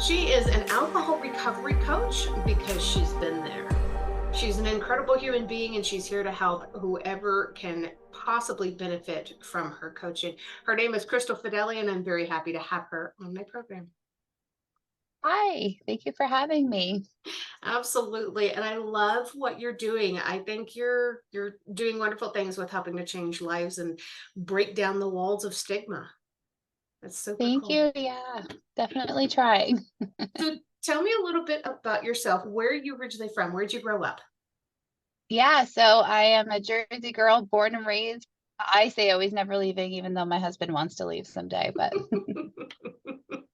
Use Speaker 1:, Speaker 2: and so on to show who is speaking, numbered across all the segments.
Speaker 1: She is an alcohol recovery coach because she's been there. She's an incredible human being and she's here to help whoever can possibly benefit from her coaching. Her name is Crystal Fedeli, and I'm very happy to have her on my program.
Speaker 2: Hi, thank you for having me.
Speaker 1: Absolutely. And I love what you're doing. I think you're doing wonderful things with helping to change lives and break down the walls of stigma. That's super
Speaker 2: Thank
Speaker 1: cool.
Speaker 2: you. Yeah, definitely trying.
Speaker 1: So tell me a little bit about yourself. Where are you originally from? Where'd you grow up?
Speaker 2: Yeah, so I am a Jersey girl, born and raised. I say always never leaving, even though my husband wants to leave someday, but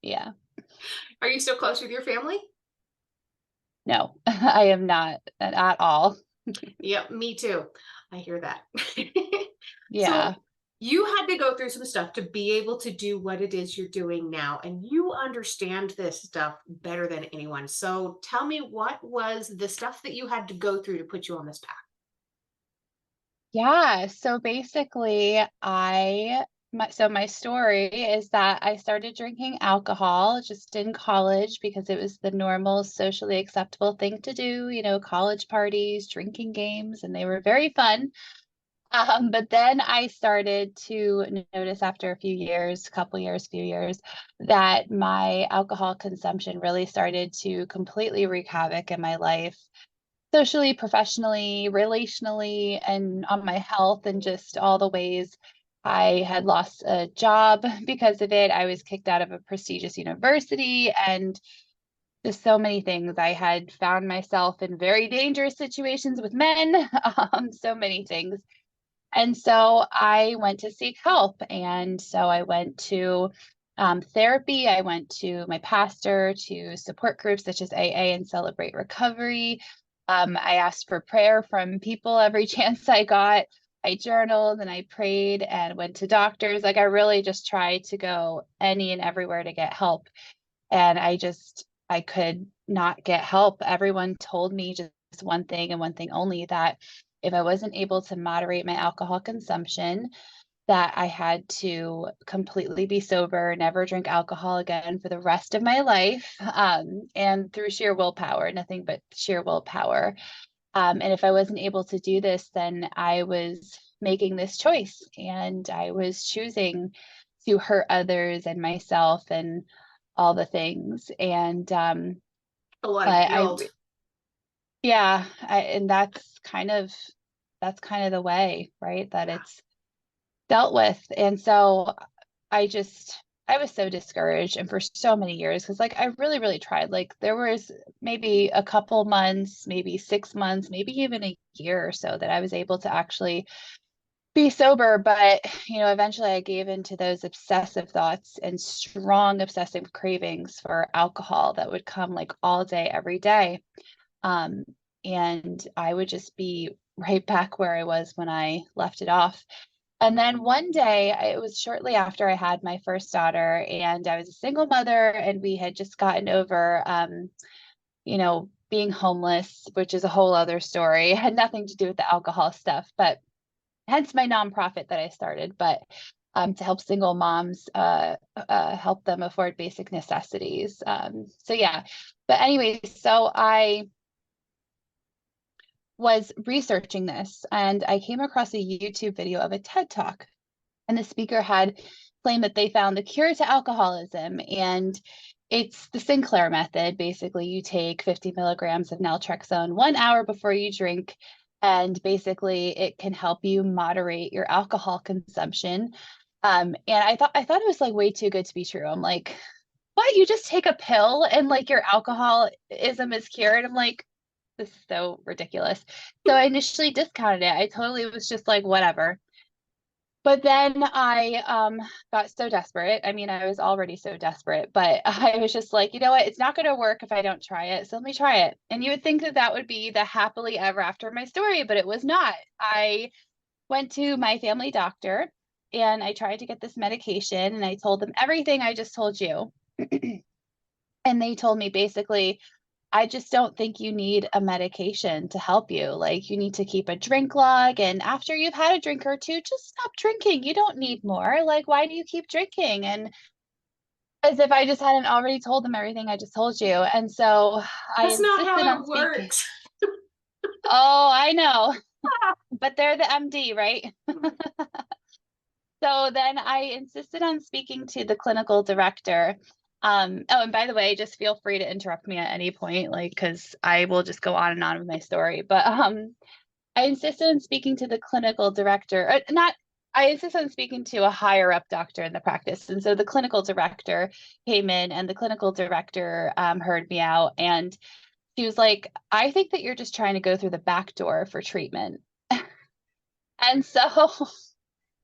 Speaker 2: yeah,
Speaker 1: Are you still close with your family?
Speaker 2: no, I am not at all.
Speaker 1: Yep, me too. I hear that. So
Speaker 2: Yeah.
Speaker 1: you had to go through some stuff to be able to do what it is you're doing now, and you understand this stuff better than anyone. So tell me, what was the stuff that you had to go through to put you on this path?
Speaker 2: Yeah, so basically, my story is that I started drinking alcohol just in college because it was the normal socially acceptable thing to do, college parties, drinking games, and they were very fun. But then I started to notice after a few years, couple years, few years, that my alcohol consumption really started to completely wreak havoc in my life socially, professionally, relationally, and on my health, and just all the ways I had lost a job because of it. I was kicked out of a prestigious university, and just so many things. I had found myself in very dangerous situations with men, so many things. And so I went to seek help. And so I went to therapy. I went to my pastor, to support groups such as AA and Celebrate Recovery. I asked for prayer from people every chance I got. I journaled and I prayed and went to doctors. Like I really just tried to go any and everywhere to get help. And I could not get help. Everyone told me just one thing and one thing only, that if I wasn't able to moderate my alcohol consumption, that I had to completely be sober, never drink alcohol again for the rest of my life, and through sheer willpower, nothing but sheer willpower. And if I wasn't able to do this, then I was making this choice, and I was choosing to hurt others and myself and all the things. And
Speaker 1: A lot of
Speaker 2: but
Speaker 1: guilt.
Speaker 2: yeah, and that's kind of the way, right? That
Speaker 1: Yeah.
Speaker 2: it's dealt with. And so I was so discouraged, and for so many years, because like I really, really tried. Like there was maybe a couple months, maybe 6 months, maybe even a year or so that I was able to actually be sober. But eventually I gave into those obsessive thoughts and strong obsessive cravings for alcohol that would come like all day, every day. Um, and I would just be right back where I was when I left it off. And then one day, it was shortly after I had my first daughter, and I was a single mother, and we had just gotten over, being homeless, which is a whole other story. It had nothing to do with the alcohol stuff, but hence my nonprofit that I started, but to help single moms, help them afford basic necessities. So yeah, but anyway, so I was researching this, and I came across a YouTube video of a TED Talk, and the speaker had claimed that they found the cure to alcoholism. And it's the Sinclair method. Basically, you take 50 milligrams of naltrexone 1 hour before you drink, and basically it can help you moderate your alcohol consumption. And I thought it was like way too good to be true. I'm like, what? You just take a pill and like your alcoholism is cured? I'm like, this is so ridiculous. So I initially discounted it. I totally was just like, whatever. But then I got so desperate. I mean, I was already so desperate, but I was just like, you know what? It's not going to work if I don't try it. So let me try it. And you would think that that would be the happily ever after my story, but it was not. I went to my family doctor and I tried to get this medication, and I told them everything I just told you. And they told me basically, I just don't think you need a medication to help you. Like, you need to keep a drink log. And after you've had a drink or two, just stop drinking. You don't need more. Like, why do you keep drinking? And as if I just hadn't already told them everything I just told you. And so I
Speaker 1: That's not
Speaker 2: insisted
Speaker 1: how
Speaker 2: on
Speaker 1: it
Speaker 2: speaking.
Speaker 1: works.
Speaker 2: Oh, I know, but they're the MD, right? So then I insisted on speaking to the clinical director. Oh, and by the way, just feel free to interrupt me at any point, like, because I will just go on and on with my story. But I insisted on speaking to the clinical director, not, I insisted on speaking to a higher up doctor in the practice. And so the clinical director came in, and the clinical director heard me out. And she was like, I think that you're just trying to go through the back door for treatment. And so,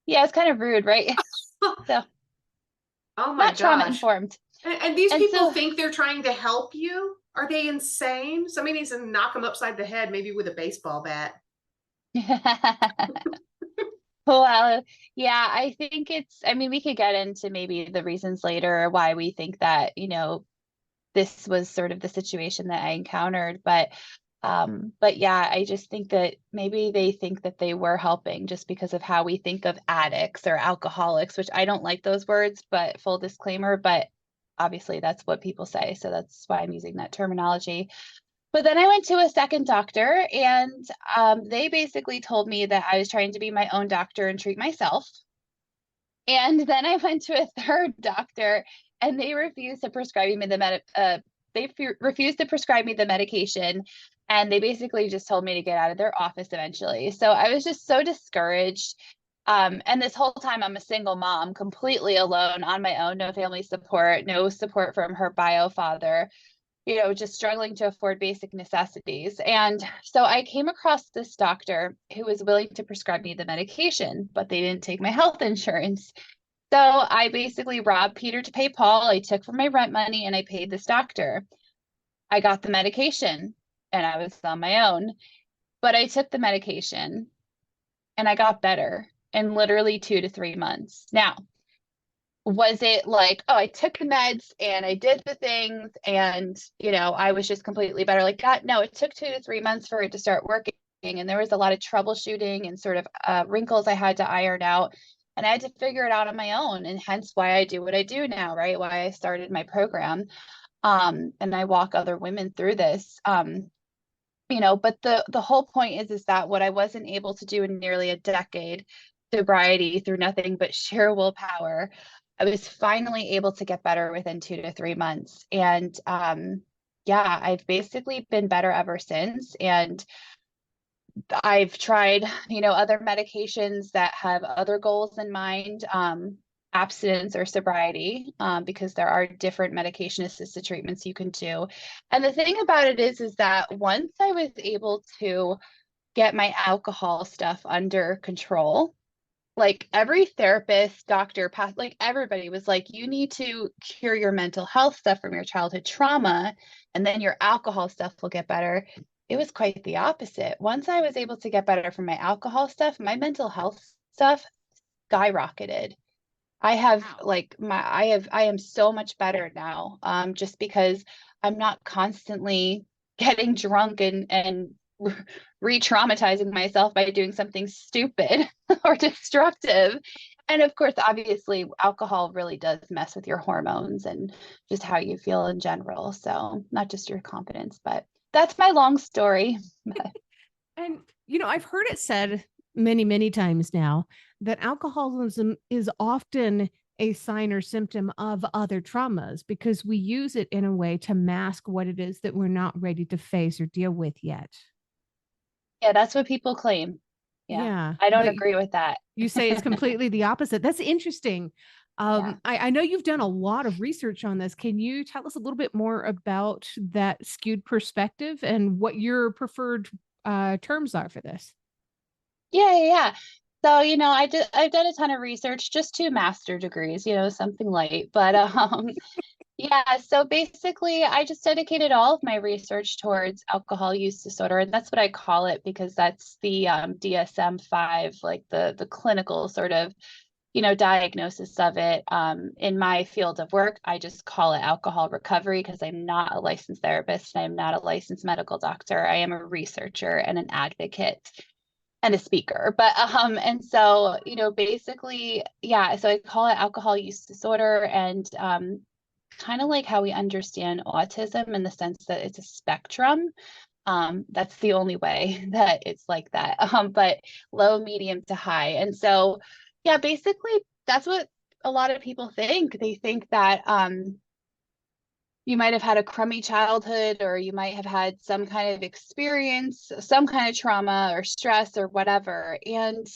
Speaker 2: yeah, it's kind of rude, right? So,
Speaker 1: Oh my
Speaker 2: not trauma
Speaker 1: gosh.
Speaker 2: informed.
Speaker 1: And these
Speaker 2: And
Speaker 1: people
Speaker 2: so,
Speaker 1: think they're trying to help you? Are they insane? Somebody needs to knock them upside the head, maybe with a baseball bat.
Speaker 2: well, yeah, I think I mean, we could get into maybe the reasons later why we think that, this was sort of the situation that I encountered. But yeah, I just think that maybe they think that they were helping just because of how we think of addicts or alcoholics, which I don't like those words, but full disclaimer, but obviously that's what people say. So that's why I'm using that terminology. But then I went to a second doctor, and they basically told me that I was trying to be my own doctor and treat myself. And then I went to a third doctor, and they refused to prescribe me refused to prescribe me the medication, and they basically just told me to get out of their office eventually. So I was just so discouraged. And this whole time I'm a single mom, completely alone on my own, no family support, no support from her bio father, just struggling to afford basic necessities. And so I came across this doctor who was willing to prescribe me the medication, but they didn't take my health insurance. So I basically robbed Peter to pay Paul. I took from my rent money and I paid this doctor. I got the medication and I was on my own, but I took the medication and I got better in literally 2 to 3 months. Now, was it like, oh, I took the meds and I did the things and, I was just completely better like that? No, it took 2 to 3 months for it to start working. And there was a lot of troubleshooting and sort of wrinkles I had to iron out. And I had to figure it out on my own. And hence why I do what I do now, right? Why I started my program. And I walk other women through this. But the whole point is that what I wasn't able to do in nearly a decade, sobriety through nothing but sheer willpower, I was finally able to get better within 2 to 3 months. And yeah, I've basically been better ever since. And I've tried, other medications that have other goals in mind, abstinence or sobriety, because there are different medication assisted treatments you can do. And the thing about it is that once I was able to get my alcohol stuff under control, like every therapist, doctor, like everybody was like, you need to cure your mental health stuff from your childhood trauma, and then your alcohol stuff will get better. It was quite the opposite. Once I was able to get better from my alcohol stuff, my mental health stuff skyrocketed. I have like I am so much better now, just because I'm not constantly getting drunk and re-traumatizing myself by doing something stupid or destructive. And of course, obviously, alcohol really does mess with your hormones and just how you feel in general. So not just your confidence, but that's my long story.
Speaker 3: And, I've heard it said many, many times now that alcoholism is often a sign or symptom of other traumas because we use it in a way to mask what it is that we're not ready to face or deal with yet.
Speaker 2: Yeah, that's what people claim. Yeah,
Speaker 3: Yeah.
Speaker 2: I don't
Speaker 3: But
Speaker 2: agree with that.
Speaker 3: you say it's completely the opposite. That's interesting.
Speaker 2: Yeah.
Speaker 3: I know you've done a lot of research on this. Can you tell us a little bit more about that skewed perspective and what your preferred terms are for this?
Speaker 2: Yeah. So, I've done a ton of research, just 2 master degrees, something light. But yeah, so basically I just dedicated all of my research towards alcohol use disorder. And that's what I call it because that's the DSM-5, like the clinical sort of, diagnosis of it. In my field of work, I just call it alcohol recovery because I'm not a licensed therapist and I'm not a licensed medical doctor. I am a researcher and an advocate and a speaker. But and so, basically, yeah, so I call it alcohol use disorder. And kind of like how we understand autism in the sense that it's a spectrum. That's the only way that it's like that. But low, medium to high. And so, yeah, basically that's what a lot of people think. They think that you might have had a crummy childhood, or you might have had some kind of experience, some kind of trauma or stress or whatever. And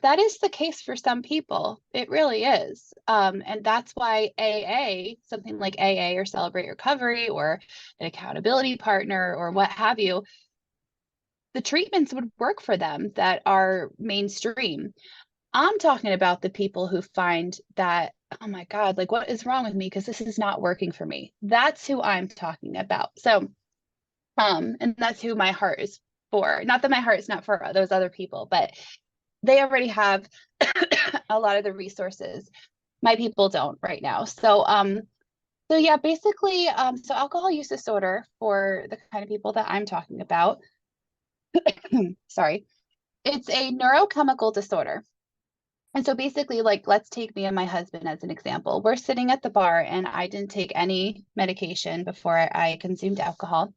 Speaker 2: that is the case for some people. It really is. And that's why AA, something like AA or Celebrate Recovery or an accountability partner or what have you, the treatments would work for them that are mainstream. I'm talking about the people who find that, oh my God, like what is wrong with me? Because this is not working for me. That's who I'm talking about. So, and that's who my heart is for. Not that my heart is not for those other people, but they already have a lot of the resources. My people don't right now. So yeah, basically, so alcohol use disorder for the kind of people that I'm talking about, sorry, it's a neurochemical disorder. And so basically, like, let's take me and my husband as an example. We're sitting at the bar and I didn't take any medication before I consumed alcohol.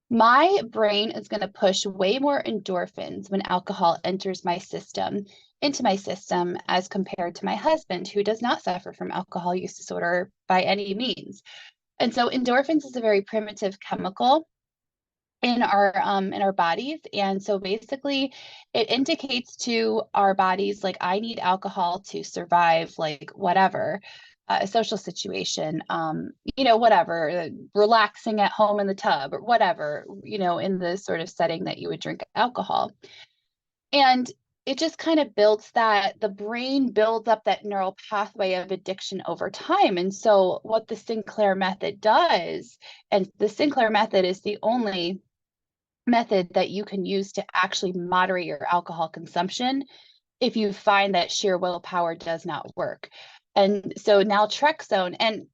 Speaker 2: My brain is going to push way more endorphins when alcohol enters my system, into my system, as compared to my husband, who does not suffer from alcohol use disorder by any means. And so endorphins is a very primitive chemical in our bodies, and so basically it indicates to our bodies like, I need alcohol to survive, like whatever, a social situation, whatever, relaxing at home in the tub or whatever, in the sort of setting that you would drink alcohol. And it just kind of builds that, the brain builds up that neural pathway of addiction over time. And so what the Sinclair method does, and the Sinclair method is the only method that you can use to actually moderate your alcohol consumption if you find that sheer willpower does not work. And so naltrexone, and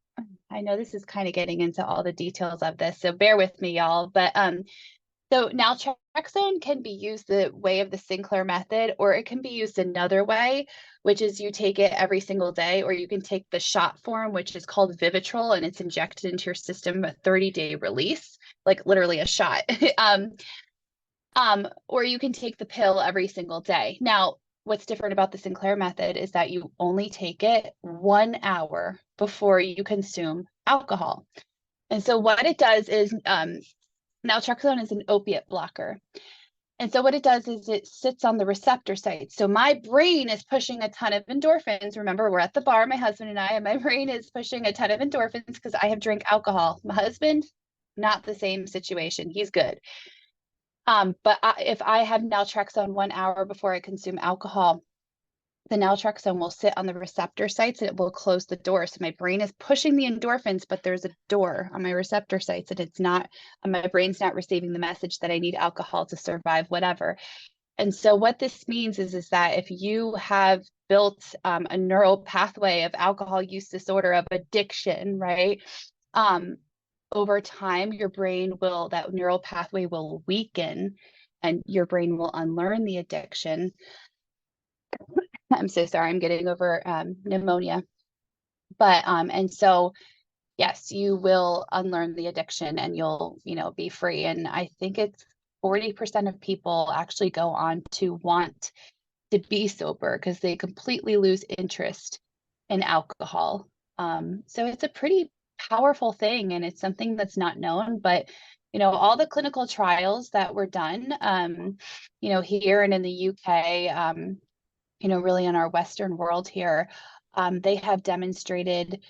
Speaker 2: I know this is kind of getting into all the details of this, so bear with me, y'all, but so naltrexone can be used the way of the Sinclair method, or it can be used another way, which is you take it every single day, or you can take the shot form, which is called Vivitrol, and it's injected into your system, a 30-day release, like literally a shot. Or you can take the pill every single day. Now, what's different about the Sinclair method is that you only take it 1 hour before you consume alcohol. And so what it does is, naltrexone is an opiate blocker. And so what it does is it sits on the receptor site. So my brain is pushing a ton of endorphins. Remember, we're at the bar, my husband and I, and my brain is pushing a ton of endorphins because I have drank alcohol. My husband, not the same situation. He's good. But if I have naltrexone 1 hour before I consume alcohol, the naltrexone will sit on the receptor sites and it will close the door. So my brain is pushing the endorphins, but there's a door on my receptor sites, and it's not, my brain's not receiving the message that I need alcohol to survive whatever. And so what this means is that if you have built a neural pathway of alcohol use disorder, of addiction, right? Over time, your brain will, that neural pathway will weaken and your brain will unlearn the addiction. I'm so sorry, I'm getting over pneumonia. But, and so, yes, you will unlearn the addiction and you'll, be free. And I think it's 40% of people actually go on to want to be sober because they completely lose interest in alcohol. So it's a pretty powerful thing, and it's something that's not known, but all the clinical trials that were done, here and in the UK, really in our Western world here, they have demonstrated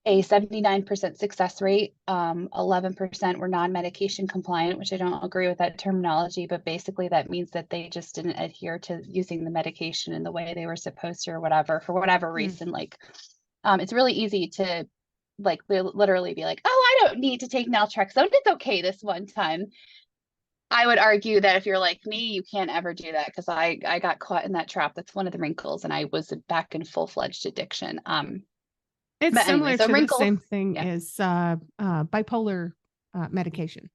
Speaker 2: a 79% success rate. 11% were non-medication compliant, which I don't agree with that terminology, but basically that means that they just didn't adhere to using the medication in the way they were supposed to, or whatever, for whatever reason. Like, it's really easy to literally be like, oh, I don't need to take naltrexone. It's okay this one time. I would argue that if you're like me, you can't ever do that, because I got caught in that trap. That's one of the wrinkles, and I was back in full-fledged addiction.
Speaker 3: It's
Speaker 2: but anyway,
Speaker 3: similar
Speaker 2: so
Speaker 3: to
Speaker 2: wrinkle,
Speaker 3: the same thing
Speaker 2: yeah.
Speaker 3: as bipolar medication.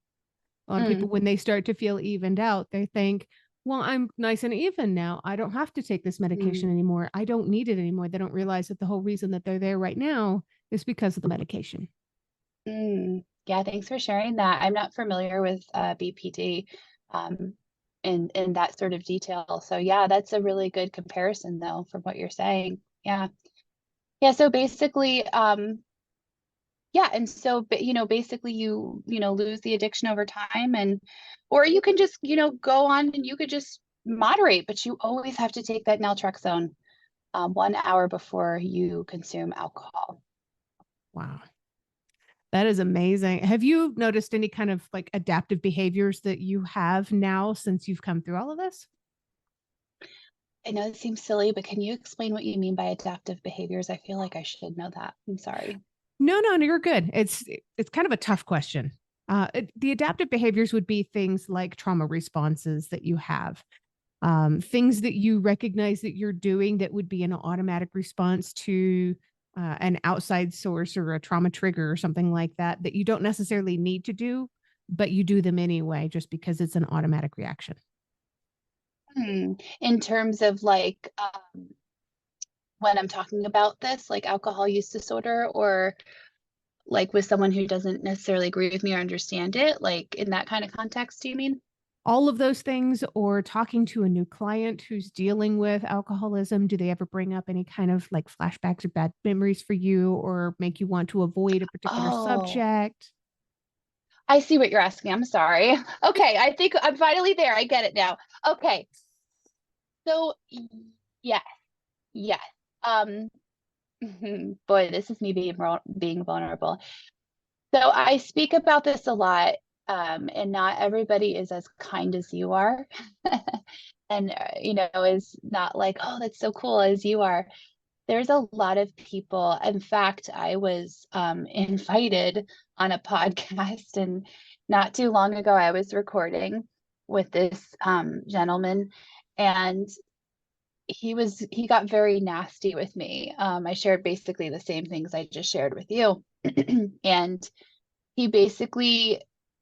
Speaker 3: A lot of people, when they start to feel evened out, they think, well, I'm nice and even now. I don't have to take this medication anymore. I don't need it anymore. They don't realize that the whole reason that they're there right now is because of the medication.
Speaker 2: Yeah, thanks for sharing that. I'm not familiar with BPD um, in that sort of detail. So yeah, that's a really good comparison though from what you're saying. Yeah. Yeah, so basically, yeah, and so basically you lose the addiction over time, and or you can just go on and you could just moderate, but you always have to take that naltrexone 1 hour before you consume alcohol.
Speaker 3: Wow. That is amazing. Have you noticed any kind of like adaptive behaviors that you have now since you've come through all of this?
Speaker 2: I know it seems silly, but can you explain what you mean by adaptive behaviors? I feel like I should know that. I'm sorry.
Speaker 3: No, you're good. It's kind of a tough question. The adaptive behaviors would be things like trauma responses that you have, things that you recognize that you're doing that would be an automatic response to an outside source or a trauma trigger or something like that, that you don't necessarily need to do, but you do them anyway, just because it's an automatic reaction.
Speaker 2: In terms of like when I'm talking about this, like alcohol use disorder, or like with someone who doesn't necessarily agree with me or understand it, like in that kind of context, do you mean?
Speaker 3: All of those things, or talking to a new client who's dealing with alcoholism, do they ever bring up any kind of like flashbacks or bad memories for you, or make you want to avoid a particular
Speaker 2: Oh,
Speaker 3: subject?
Speaker 2: I see what you're asking. I'm sorry. Okay, I think I'm finally there. I get it now. Okay, so yes, yes. Um, boy, this is me being vulnerable. So I speak about this a lot, and not everybody is as kind as you are, and is not like, oh, that's so cool as you are. There's a lot of people. In fact, I was invited on a podcast, and not too long ago, I was recording with this gentleman, and he got very nasty with me. I shared basically the same things I just shared with you, and he basically,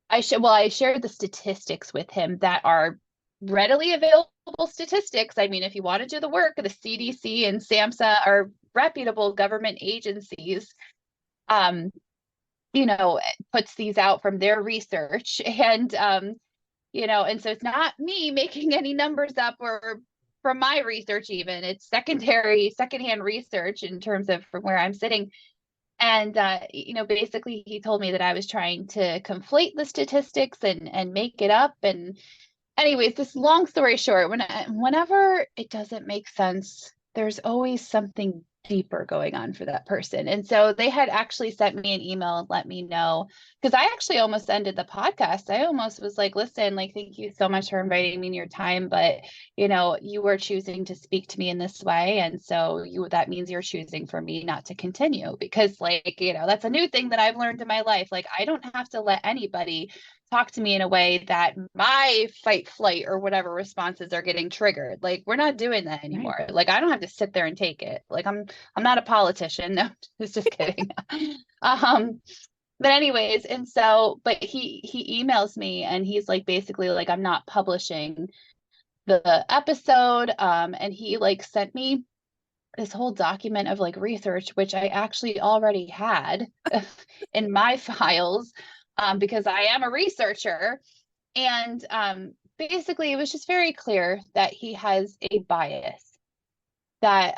Speaker 2: I shared the statistics with him that are readily available statistics. I mean, if you want to do the work, the CDC and SAMHSA are reputable government agencies, um, puts these out from their research. And so it's not me making any numbers up or from my research, even. It's secondhand research in terms of from where I'm sitting. And basically he told me that I was trying to conflate the statistics and make it up. And anyways, this long story short, whenever it doesn't make sense, there's always something deeper going on for that person. And so they had actually sent me an email and let me know, because I actually almost ended the podcast. I almost was like, listen, like, thank you so much for inviting me in your time, but you were choosing to speak to me in this way. And so that means you're choosing for me not to continue, because like, that's a new thing that I've learned in my life. Like, I don't have to let anybody talk to me in a way that my fight, flight, or whatever responses are getting triggered. Like, we're not doing that anymore.
Speaker 3: Right.
Speaker 2: Like, I don't have to sit there and take it. Like, I'm not a politician. No, just kidding. um, but anyways, and so, but he emails me and he's like, basically like, I'm not publishing the episode. And he like sent me this whole document of like research, which I actually already had in my files, because I am a researcher. And basically, it was just very clear that he has a bias, that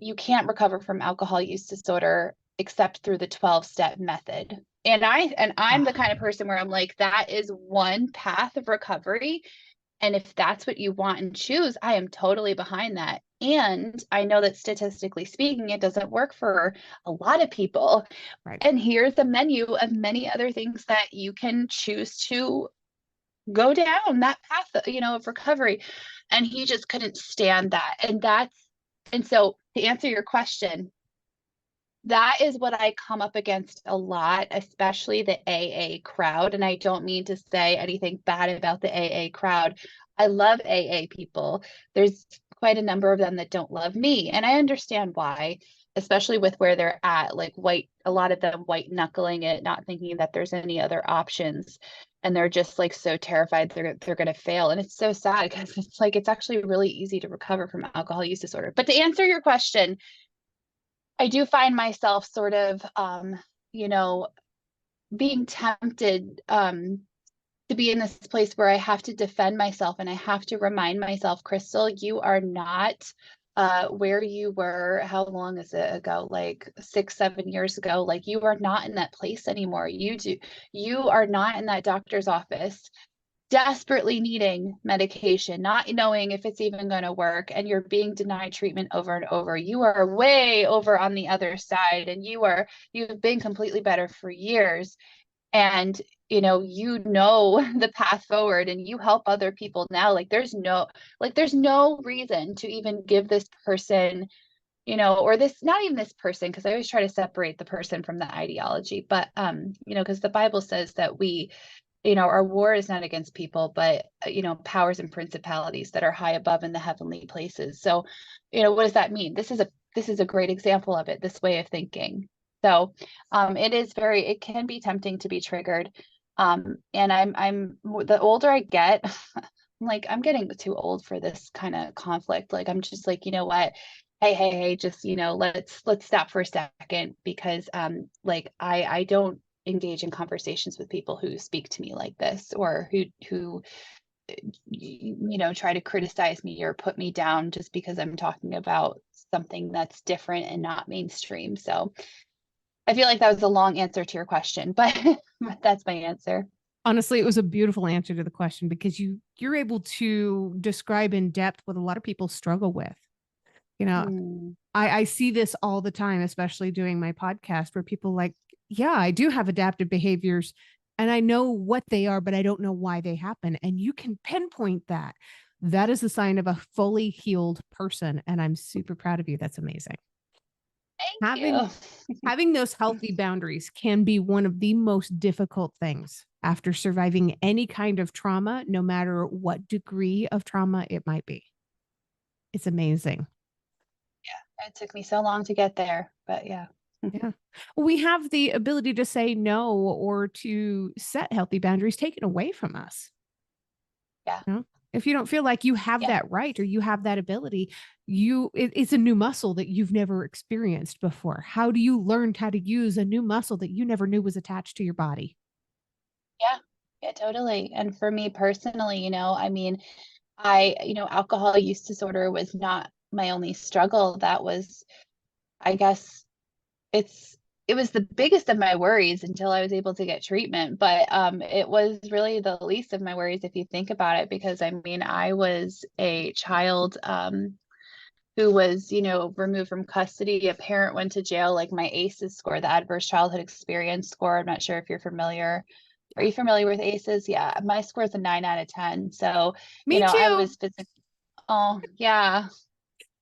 Speaker 2: you can't recover from alcohol use disorder except through the 12-step method. And I'm the kind of person where I'm like, that is one path of recovery. And if that's what you want and choose, I am totally behind that. And I know that statistically speaking, it doesn't work for a lot of people.
Speaker 3: Right.
Speaker 2: And here's a menu of many other things that you can choose to go down that path, of recovery. And he just couldn't stand that. And so to answer your question, that is what I come up against a lot, especially the AA crowd. And I don't mean to say anything bad about the AA crowd. I love AA people. There's quite a number of them that don't love me. And I understand why, especially with where they're at, like a lot of them white knuckling it, not thinking that there's any other options. And they're just like so terrified they're going to fail. And it's so sad, because it's like, it's actually really easy to recover from alcohol use disorder. But to answer your question, I do find myself sort of, you know, being tempted to be in this place where I have to defend myself and I have to remind myself, Crystal, you are not where you were. How long is it ago? Like 6, 7 years ago. Like, you are not in that place anymore. You are not in that doctor's office desperately needing medication, not knowing if it's even going to work, and you're being denied treatment over and over. You are way over on the other side, and you've been completely better for years. And the path forward, and you help other people now. There's no reason to even give this person, or this, not even this person, because I always try to separate the person from the ideology, but because the Bible says that our war is not against people, but powers and principalities that are high above in the heavenly places. So what does that mean? This is a great example of it, this way of thinking. So it can be tempting to be triggered. And I'm the older I get, I'm getting too old for this kind of conflict. Like, I'm just like, you know what? Hey, just, let's stop for a second, because I don't engage in conversations with people who speak to me like this, or who try to criticize me or put me down just because I'm talking about something that's different and not mainstream. So I feel like that was a long answer to your question, but that's my answer.
Speaker 3: Honestly, it was a beautiful answer to the question, because you're able to describe in depth what a lot of people struggle with. I see this all the time, especially doing my podcast, where people like, yeah, I do have adaptive behaviors and I know what they are, but I don't know why they happen. And you can pinpoint that. That is a sign of a fully healed person. And I'm super proud of you. That's amazing.
Speaker 2: Thank you.
Speaker 3: Having those healthy boundaries can be one of the most difficult things after surviving any kind of trauma, no matter what degree of trauma it might be. It's amazing.
Speaker 2: Yeah, it took me so long to get there, but yeah.
Speaker 3: Yeah. We have the ability to say no, or to set healthy boundaries taken away from us.
Speaker 2: Yeah.
Speaker 3: If you don't feel like you have that right, or you have that ability, it's a new muscle that you've never experienced before. How do you learn how to use a new muscle that you never knew was attached to your body?
Speaker 2: Yeah, totally. And for me personally, alcohol use disorder was not my only struggle. That was, I guess, it was the biggest of my worries until I was able to get treatment. But it was really the least of my worries, if you think about it, because I was a child who was, removed from custody. A parent went to jail. Like, my ACEs score, the Adverse Childhood Experience score, I'm not sure if you're familiar. Are you familiar with ACEs? Yeah, my score is a 9 out of 10. So,
Speaker 3: Me
Speaker 2: I
Speaker 3: too.
Speaker 2: was oh, yeah,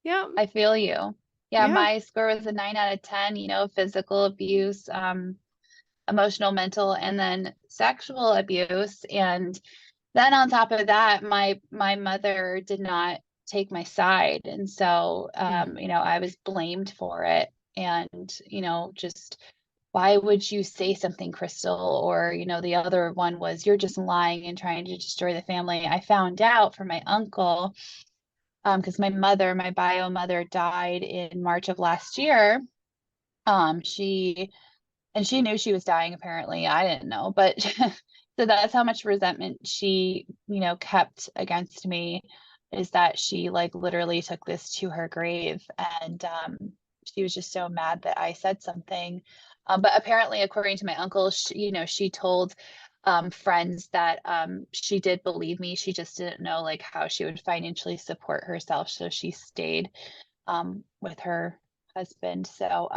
Speaker 3: Yeah.
Speaker 2: I feel you. Yeah,
Speaker 3: Yeah.
Speaker 2: my score was a 9 out of 10, physical abuse, emotional, mental, and then sexual abuse. And then on top of that, my mother did not take my side. And so, I was blamed for it. And, just, why would you say something, Crystal? Or, the other one was, you're just lying and trying to destroy the family. I found out from my uncle, because my bio mother died in March of last year. She knew she was dying, apparently. I didn't know, but so that's how much resentment she, kept against me, is that she literally took this to her grave. And she was just so mad that I said something. But apparently, according to my uncle, she told friends that she did believe me. She just didn't know how she would financially support herself. So she stayed with her husband. So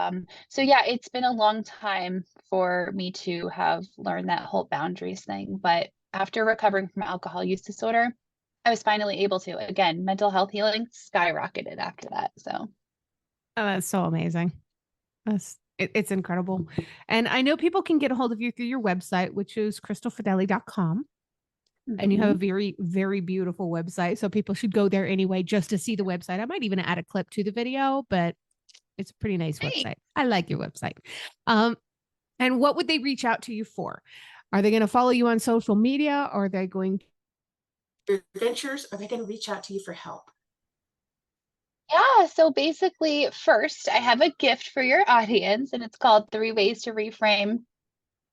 Speaker 2: yeah, it's been a long time for me to have learned that whole boundaries thing. But after recovering from alcohol use disorder, I was finally able to. Again, mental health healing skyrocketed after that. So
Speaker 3: Oh, that's so amazing. It's incredible. And I know people can get a hold of you through your website, which is crystalfedeli.com. And you have a very, very beautiful website. So people should go there anyway, just to see the website. I might even add a clip to the video, but it's a pretty nice website. I like your website. And what would they reach out to you for? Are they going to follow you on social media? Or are they going
Speaker 1: Your adventures? Are they going to reach out to you for help?
Speaker 2: yeah, so basically, first, I have a gift for your audience, and it's called 3 Ways to Reframe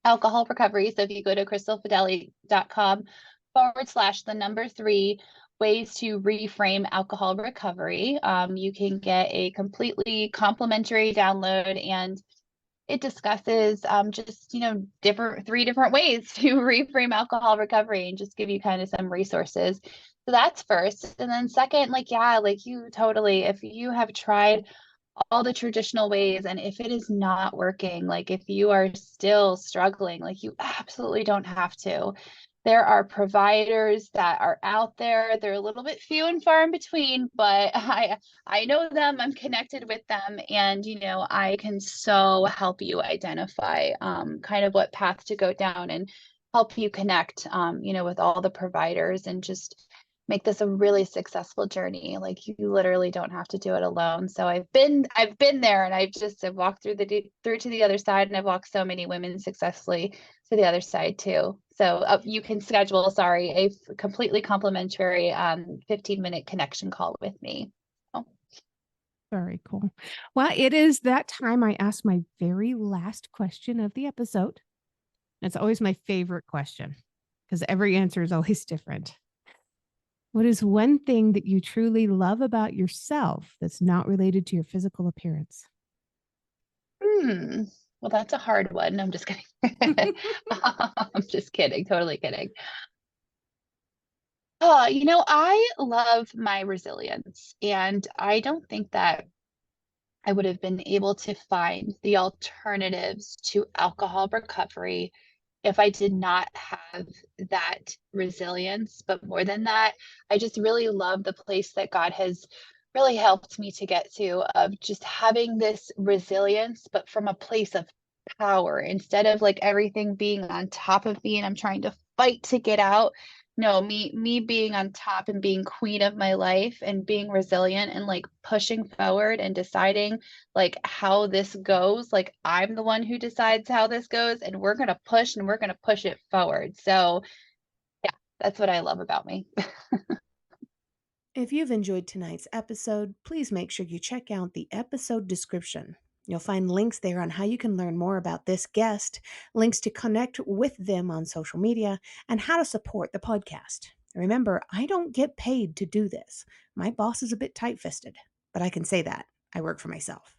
Speaker 2: alcohol recovery. So if you go to crystalfedeli.com/3 ways to reframe alcohol recovery, you can get a completely complimentary download, and it discusses just, three different ways to reframe alcohol recovery and just give you kind of some resources. So that's first. And then second, like you totally, if you have tried all the traditional ways, and if it is not working, like if you are still struggling, like you absolutely don't have to. There are providers that are out there. They're a little bit few and far in between, but I know them, I'm connected with them, and I can so help you identify kind of what path to go down and help you connect with all the providers and just make this a really successful journey. Like you literally don't have to do it alone. So I've been there, and I've walked through to the other side, and I've walked so many women successfully to the other side too. So you can schedule, a completely complimentary 15-minute connection call with me. Oh.
Speaker 3: Very cool. Well, it is that time I ask my very last question of the episode. It's always my favorite question because every answer is always different. What is one thing that you truly love about yourself that's not related to your physical appearance?
Speaker 2: Well, that's a hard one. I'm just kidding. I'm just kidding. Totally kidding. I love my resilience, and I don't think that I would have been able to find the alternatives to alcohol recovery if I did not have that resilience. But more than that, I just really love the place that God has really helped me to get to, of just having this resilience, but from a place of power, instead of like everything being on top of me and I'm trying to fight to get out. No, me being on top and being queen of my life and being resilient and like pushing forward and deciding like how this goes. Like I'm the one who decides how this goes, and we're going to push, and we're going to push it forward. So yeah, that's what I love about me.
Speaker 4: If you've enjoyed tonight's episode, please make sure you check out the episode description. You'll find links there on how you can learn more about this guest, links to connect with them on social media, and how to support the podcast. Remember, I don't get paid to do this. My boss is a bit tight-fisted, but I can say that. I work for myself.